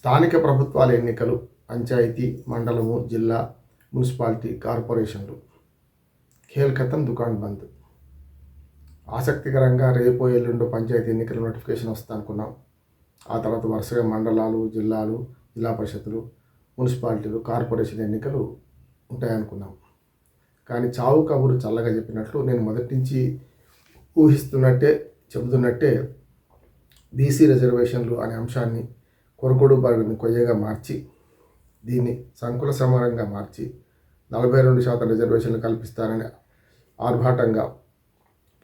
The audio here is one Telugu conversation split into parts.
స్థానిక ప్రభుత్వాల ఎన్నికలు, పంచాయతీ, మండలము, జిల్లా, మున్సిపాలిటీ, కార్పొరేషన్లు. ఖేల్ ఖతం, దుకాన్ బంద్. ఆసక్తికరంగా రేపో ఎల్లుండో పంచాయతీ ఎన్నికల నోటిఫికేషన్ వస్తుంది అనుకున్నాం. ఆ తర్వాత వరుసగా మండలాలు, జిల్లాలు, జిల్లా పరిషత్తులు, మున్సిపాలిటీలు, కార్పొరేషన్ ఎన్నికలు ఉంటాయనుకున్నాం. కానీ చావు కబురు చల్లగా చెప్పినట్లు నేను మొదటి నుంచి చెబుతున్నట్టే బీసీ రిజర్వేషన్లు అనే అంశాన్ని కొరకొడు బడుని కొయ్యగా మార్చి, దీన్ని సంకుల సమరంగా మార్చి 42% రిజర్వేషన్లు కల్పిస్తారని ఆర్భాటంగా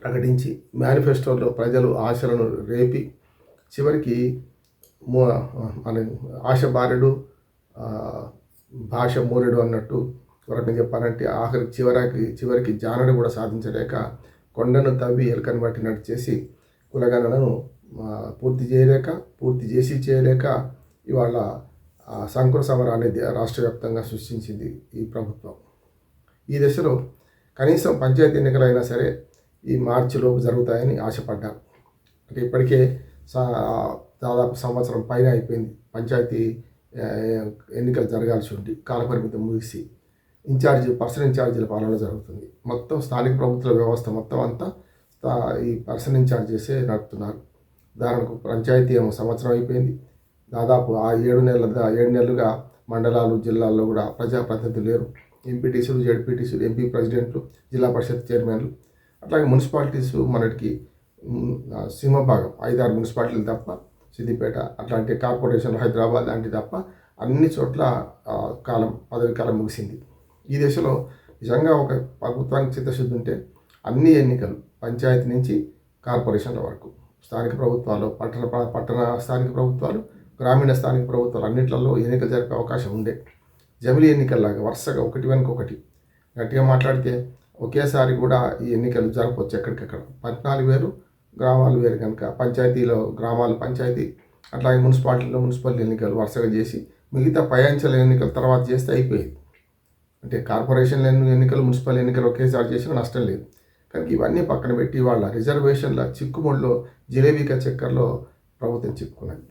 ప్రకటించి మేనిఫెస్టోలో ప్రజలు ఆశలను రేపి చివరికి ఆశ బారెడు భాష మూరెడు అన్నట్టు వరకు చెప్పాలంటే చివరికి జానడు కూడా సాధించలేక కొండను తవ్వి ఎలకను బట్టి నడిచేసి కులగణనను పూర్తి చేసి చేయలేక ఇవాళ సంకుల సమరాన్ని రాష్ట్ర వ్యాప్తంగా సృష్టించింది ఈ ప్రభుత్వం. ఈ దశలో కనీసం పంచాయతీ ఎన్నికలైనా సరే ఈ మార్చిలోపు జరుగుతాయని ఆశపడ్డారు. అంటే ఇప్పటికే దాదాపు సంవత్సరం పైన అయిపోయింది పంచాయతీ ఎన్నికలు జరగాల్సి ఉంది. కాలపరిమితి ముగిసి పర్సన్ ఇన్ఛార్జీల పాలన జరుగుతుంది. మొత్తం స్థానిక ప్రభుత్వ వ్యవస్థ మొత్తం అంతా ఈ పర్సన్ ఇన్ఛార్జ్ చేసే నడుపుతున్నారు. ఉదాహరణకు పంచాయతీ ఏమో సంవత్సరం అయిపోయింది. దాదాపు ఆ 7 నెలలుగా మండలాలు, జిల్లాల్లో కూడా ప్రజాప్రతినిధులు లేరు. ఎంపీటీసీలు, జెడ్పీటీసీలు, ఎంపీ ప్రెసిడెంట్లు, జిల్లా పరిషత్ చైర్మన్లు, అట్లాగే మున్సిపాలిటీస్ మనకి సింహభాగం 5-6 మున్సిపాలిటీలు తప్ప, సిద్దిపేట అట్లాంటి కార్పొరేషన్, హైదరాబాద్ లాంటి తప్ప అన్ని చోట్ల పదవి కాలం ముగిసింది. ఈ దశలో నిజంగా ఒక ప్రభుత్వానికి చిత్తశుద్ధి ఉంటే అన్ని ఎన్నికలు పంచాయతీ నుంచి కార్పొరేషన్ల వరకు, స్థానిక ప్రభుత్వాలు, పట్టణ స్థానిక ప్రభుత్వాలు, గ్రామీణ స్థానిక ప్రభుత్వాలు అన్నింటిలో ఎన్నికలు జరిపే అవకాశం ఉండే. జమిలీ ఎన్నికల్లాగా వరుసగా ఒకటి వెనుక ఒకటి గట్టిగా మాట్లాడితే ఒకేసారి కూడా ఈ ఎన్నికలు జరపవచ్చు. ఎక్కడికక్కడ 14,000 గ్రామాలు వేరు కనుక పంచాయతీలో గ్రామాలు పంచాయతీ, అట్లాగే మున్సిపాలిటీలో మున్సిపల్ ఎన్నికలు వరుసగా చేసి మిగతా పై అంచెల ఎన్నికలు తర్వాత చేస్తే అయిపోయేది. అంటే కార్పొరేషన్ ఎన్నికలు, మున్సిపల్ ఎన్నికలు ఒకేసారి చేసినా నష్టం లేదు. కానీ ఇవన్నీ పక్కన పెట్టి వాళ్ళ రిజర్వేషన్ల చిక్కుముడిలో జిలేబీక చక్కర్లో ప్రభుత్వం చిక్కుకున్నది.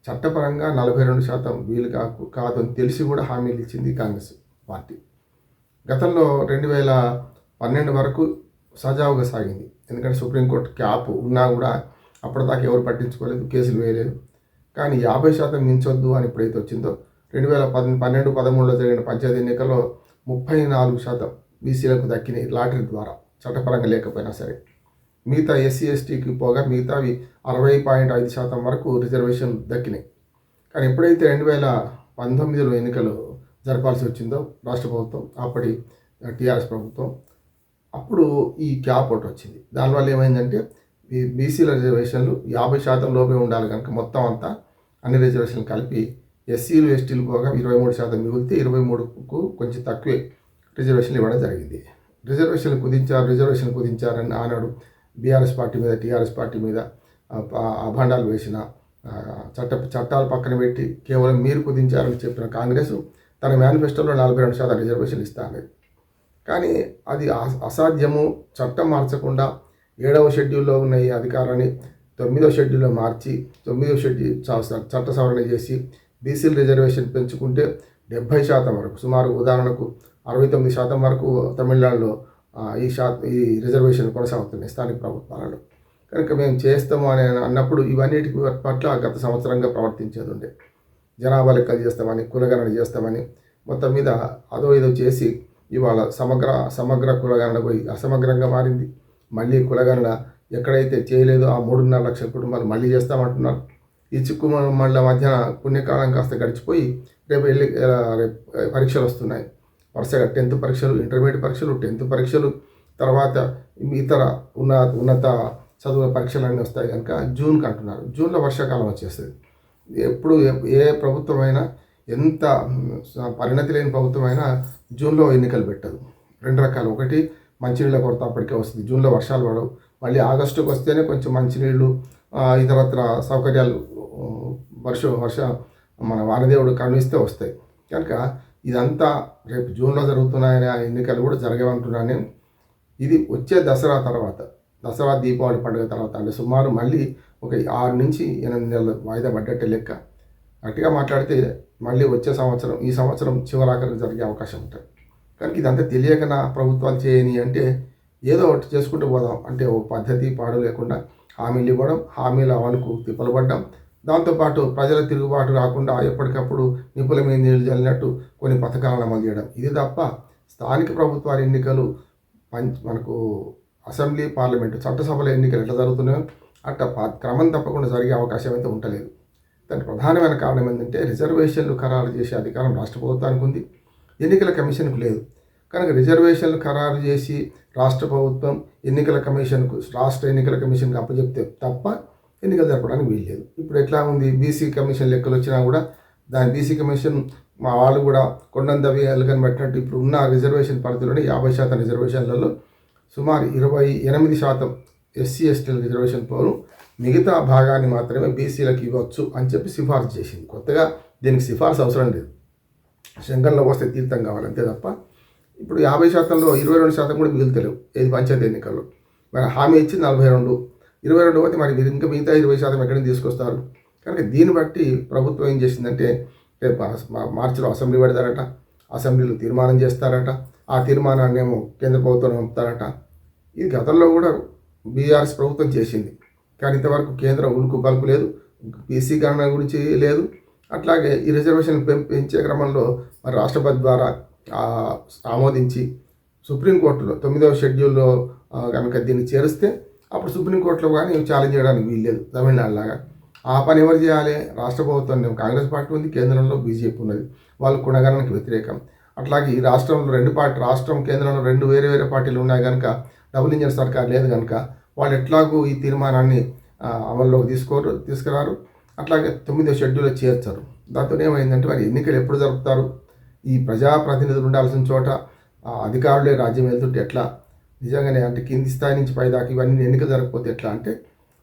చట్టపరంగా 42% వీలు కాదు అని తెలిసి కూడా హామీలు ఇచ్చింది కాంగ్రెస్ పార్టీ. గతంలో 2012 వరకు సజావుగా సాగింది. ఎందుకంటే సుప్రీంకోర్టు క్యాప్ ఉన్నా కూడా అప్పటిదాకా ఎవరు పట్టించుకోలేదు, కేసులు వేయలేదు. కానీ 50% మించొద్దు అని ఎప్పుడైతే వచ్చిందో 2012-13లో జరిగిన పంచాయతీ ఎన్నికల్లో 34% బీసీలకు దక్కినాయి లాటరీ ద్వారా, చట్టపరంగా లేకపోయినా సరే. మిగతా ఎస్సీ ఎస్టీకి పోగా మిగతావి 60.5% వరకు రిజర్వేషన్ దక్కినాయి. కానీ ఎప్పుడైతే 2019లో ఎన్నికలు జరపాల్సి వచ్చిందో రాష్ట్ర ప్రభుత్వం, అప్పటి టీఆర్ఎస్ ప్రభుత్వం, అప్పుడు ఈ క్యాప్ ఒకటి వచ్చింది. దానివల్ల ఏమైందంటే ఈ బీసీల రిజర్వేషన్లు 50% లోపే ఉండాలి కనుక మొత్తం అంతా అన్ని రిజర్వేషన్లు కలిపి ఎస్సీలు, ఎస్టీలు పోగా 23% మిగిలితే 23కు కొంచెం తక్కువే రిజర్వేషన్లు ఇవ్వడం జరిగింది. రిజర్వేషన్ కుదించారని ఆనాడు బీఆర్ఎస్ పార్టీ మీద, టీఆర్ఎస్ పార్టీ మీద అభాండాలు వేసిన, చట్టాలు పక్కన పెట్టి కేవలం మీరు కుదించారని చెప్పిన కాంగ్రెస్ తన మేనిఫెస్టోలో 42% రిజర్వేషన్ ఇస్తా అనేది. కానీ అది అసాధ్యము. చట్టం మార్చకుండా 7వ షెడ్యూల్లో ఉన్న ఈ అధికారాన్ని 9వ షెడ్యూల్లో మార్చి 9వ షెడ్యూల్ చట్ట సవరణ చేసి బీసీల రిజర్వేషన్ పెంచుకుంటే 70% వరకు, సుమారు ఉదాహరణకు 69% వరకు తమిళనాడులో ఈ రిజర్వేషన్ కొనసాగుతున్నాయి స్థానిక ప్రభుత్వాలలో. కనుక మేము చేస్తాము అని అన్నప్పుడు ఇవన్నిటి పట్ల గత సంవత్సరంగా ప్రవర్తించేది ఉండే. జనాభా లెక్కలు చేస్తామని, కులగణన చేస్తామని మొత్తం మీద అదో ఇదో చేసి ఇవాళ సమగ్ర కులగణన పోయి అసమగ్రంగా మారింది. మళ్ళీ కులగణన ఎక్కడైతే చేయలేదో ఆ 3.5 లక్షల కుటుంబాలు మళ్ళీ చేస్తామంటున్నారు. ఈ చిక్కుమళ్ళ మధ్యన పుణ్యకాలం కాస్త గడిచిపోయి రేపు పరీక్షలు వస్తున్నాయి. వరుసగా 10th పరీక్షలు, ఇంటర్మీడియట్ పరీక్షలు, 10th పరీక్షలు, తర్వాత ఇతర ఉన్నత చదువుల పరీక్షలన్నీ వస్తాయి కనుక జూన్కి అంటున్నారు. జూన్లో వర్షాకాలం వచ్చేస్తుంది. ఎప్పుడు ఏ ప్రభుత్వమైనా, ఎంత పరిణతి లేని ప్రభుత్వమైనా జూన్లో ఎన్నికలు పెట్టదు. 2 రకాలు. ఒకటి, మంచినీళ్ళ కొరత అప్పటికే వస్తుంది, జూన్లో వర్షాలు పడవు. మళ్ళీ ఆగస్టుకు వస్తేనే కొంచెం మంచినీళ్ళు, ఇతరత్ర సౌకర్యాలు మన వానదేవుడు కరుణిస్తే వస్తాయి. కనుక ఇదంతా రేపు జూన్లో జరుగుతున్నాయనే ఎన్నికలు కూడా జరగవంటున్నాను నేను. ఇది వచ్చే దసరా తర్వాత, దసరా దీపావళి పండుగ తర్వాత, అంటే సుమారు మళ్ళీ ఒక 6 నుంచి 8 నెలలు వాయిదా పడ్డట్టే లెక్క. గట్టిగా మాట్లాడితే మళ్ళీ వచ్చే సంవత్సరం ఈ సంవత్సరం చివరాఖరికి జరిగే అవకాశం ఉంటుంది. కనుక ఇదంతా తెలియక నా ప్రభుత్వాలు చేయని అంటే ఏదో ఒకటి చేసుకుంటూ పోదాం అంటే ఓ పద్ధతి పాడు లేకుండా హామీలు ఇవ్వడం, హామీల అమలుకు తిప్పలు పడ్డం, దాంతోపాటు ప్రజల తిరుగుబాటు రాకుండా ఎప్పటికప్పుడు నిపుల మీద నీళ్ళు చల్లినట్టు కొన్ని పథకాలను అమలు చేయడం. ఇది తప్ప స్థానిక ప్రభుత్వాల ఎన్నికలు మనకు అసెంబ్లీ, పార్లమెంటు, చట్టసభల ఎన్నికలు ఎట్లా జరుగుతున్నాయో అట్లా క్రమం తప్పకుండా జరిగే అవకాశం అయితే ఉండలేదు. దానికి ప్రధానమైన కారణం ఏంటంటే రిజర్వేషన్లు ఖరారు చేసే అధికారం రాష్ట్ర ప్రభుత్వానికి ఉంది, ఎన్నికల కమిషన్కు లేదు. కనుక రిజర్వేషన్లు ఖరారు చేసి రాష్ట్ర ప్రభుత్వం ఎన్నికల కమిషన్కు రాష్ట్ర ఎన్నికల కమిషన్కి అప్పచెప్తే తప్ప ఎన్నికలు జరపడానికి వీల్లేదు. ఇప్పుడు ఎట్లా ఉంది, బీసీ కమిషన్ లెక్కలు వచ్చినా కూడా దాని బీసీ కమిషన్ మా వాళ్ళు కూడా కొండందవి ఎలుగని పట్టినట్టు ఇప్పుడు ఉన్న రిజర్వేషన్ పరిధిలోనే 50% రిజర్వేషన్లలో సుమారు 28% ఎస్సీ ఎస్టీల రిజర్వేషన్ పోను, మిగతా భాగాన్ని మాత్రమే బీసీలకు ఇవ్వచ్చు అని చెప్పి సిఫార్సు చేసింది. కొత్తగా దీనికి సిఫార్సు అవసరం లేదు, శంకర్లో వస్తే తీర్థం కావాలి అంతే తప్ప. ఇప్పుడు 50%లో 22% కూడా మిగులుతలేవు ఏది పంచాయతీ ఎన్నికల్లో. మరి హామీ ఇచ్చి 22 పోతే మరి మీరు ఇంకా మిగతా 20% ఎక్కడి నుంచి తీసుకొస్తారు? కనుక దీన్ని బట్టి ప్రభుత్వం ఏం చేసిందంటే మార్చిలో అసెంబ్లీ పెడతారట, అసెంబ్లీలో తీర్మానం చేస్తారట, ఆ తీర్మానాన్ని ఏమో కేంద్ర ప్రభుత్వం పంపుతారట. ఇది గతంలో కూడా బీఆర్ఎస్ ప్రభుత్వం చేసింది, కానీ ఇంతవరకు కేంద్రం ఉలుకు పలుకు లేదు, బీసీ గణన గురించి లేదు. అట్లాగే ఈ రిజర్వేషన్ పెంచే క్రమంలో మరి రాష్ట్రపతి ద్వారా ఆమోదించి సుప్రీంకోర్టులో 9వ షెడ్యూల్లో కనుక దీన్ని చేరిస్తే అప్పుడు సుప్రీంకోర్టులో కానీ ఛాలెంజ్ చేయడానికి వీల్లేదు తమిళనాడులాగా. ఆ పని ఎవరు చేయాలి? రాష్ట్ర ప్రభుత్వం. కాంగ్రెస్ పార్టీ ఉంది, కేంద్రంలో బీజేపీ ఉన్నది, వాళ్ళు కుణగణనకి వ్యతిరేకం. అట్లాగే ఈ రాష్ట్రంలో రాష్ట్రం కేంద్రంలో రెండు వేరే వేరే పార్టీలు ఉన్నాయి కనుక డబుల్ ఇంజన్ సర్కార్ లేదు కనుక వాళ్ళు ఎట్లాగూ ఈ తీర్మానాన్ని అమల్లోకి తీసుకురారు. అట్లాగే 9వ షెడ్యూల్లో చేర్చారు. దాంతో ఏమైందంటే మరి ఎన్నికలు ఎప్పుడు జరుపుతారు? ఈ ప్రజాప్రతినిధులు ఉండాల్సిన చోట అధికారులే రాజ్యం వెళ్తుంటే ఎట్లా? నిజంగానే అంటే కింది స్థాయి నుంచి పైదాకా ఇవన్నీ ఎన్నికలు జరగకపోతే ఎట్లా అంటే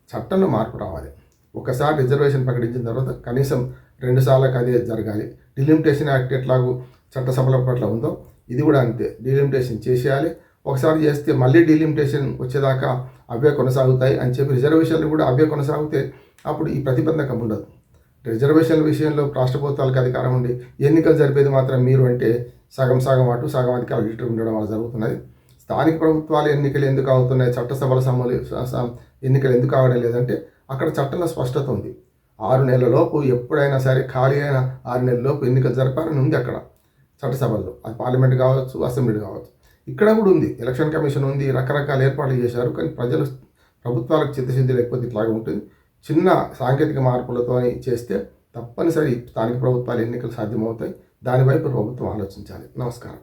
చట్టంలో మార్పు రావాలి. ఒకసారి రిజర్వేషన్ ప్రకటించిన తర్వాత కనీసం 2 సార్లకు అదే జరగాలి. డిలిమిటేషన్ యాక్ట్ ఎట్లాగూ చట్టసభల పట్ల ఉందో ఇది కూడా అంతే, డిలిమిటేషన్ చేసేయాలి. ఒకసారి చేస్తే మళ్ళీ డిలిమిటేషన్ వచ్చేదాకా అవే కొనసాగుతాయి అని చెప్పి రిజర్వేషన్లు కూడా అవే కొనసాగితే అప్పుడు ఈ ప్రతిబంధకం ఉండదు. రిజర్వేషన్ల విషయంలో రాష్ట్ర ప్రభుత్వాలకు అధికారం ఉండి ఎన్నికలు జరిపేది మాత్రం మీరు అంటే సగం అటు సగం అధికారులు ఇటు ఉండడం వల్ల జరుగుతున్నది. స్థానిక ప్రభుత్వాల ఎన్నికలు ఎందుకు అవుతున్నాయి, చట్టసభల ఎన్నికలు ఎందుకు అవడం లేదంటే అక్కడ చట్టంలో స్పష్టత ఉంది. 6 నెలలలోపు ఎప్పుడైనా సరే ఖాళీ అయిన 6 నెలలలోపు ఎన్నికలు జరపాలని ఉంది అక్కడ చట్టసభల్లో. అది పార్లమెంట్ కావచ్చు, అసెంబ్లీ కావచ్చు. ఇక్కడ కూడా ఉంది, ఎలక్షన్ కమిషన్ ఉంది, రకరకాల ఏర్పాట్లు చేశారు. కానీ ప్రభుత్వాలకు చిత్తశుద్ధి లేకపోతే ఇట్లాగే ఉంటుంది. చిన్న సాంకేతిక మార్పులతో చేస్తే తప్పనిసరి స్థానిక ప్రభుత్వాల ఎన్నికలు సాధ్యమవుతాయి. దానివైపు ప్రభుత్వం ఆలోచించాలి. నమస్కారం.